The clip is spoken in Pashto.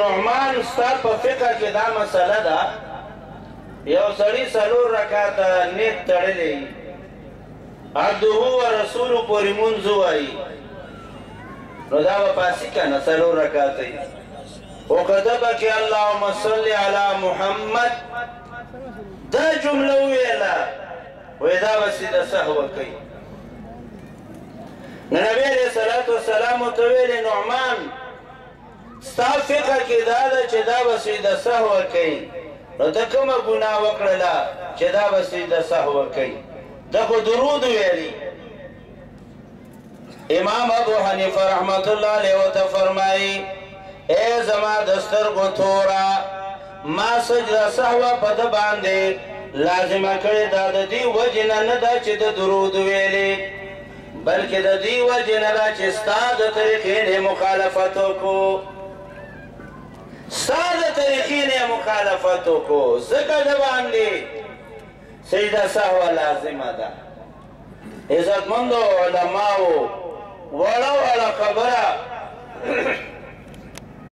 نعمان ستا په فقه کې دا مسله ده یو سړي 4 رکعاته نیت تړلی عبده و رسولو پورې مونځ ووایي نو دا به پاسي که نه 4 رکعاته یي خو که ده به کې اللهم صل علی محمد دا جمله وویله وایي دا به سیده سهوه کوي نو نبی علیه الصلاة والسلام ورته ویلې نعمان ستا فقه کې دا ده چې دا به سیده سهوه کوي نو ته کومه ګناه وکړله چې دا به سیده سهوه کوي ده خو درود ویلي امام ابو حنیفه رحمت الله علیه ورته فرمایي ای زما د سترګو توره ما سجده سهوه په ده باندې لازمه کړې دا د دې وجې نه ده چې د درود ویلې بلکې د دې وجې نه ده چې ستا د طریقې نه مخالفت وکړو ستا د طریقې نه مخالفت وکړو ځکه د باندې سجده سهوه لازمه ده عزتمندو علماو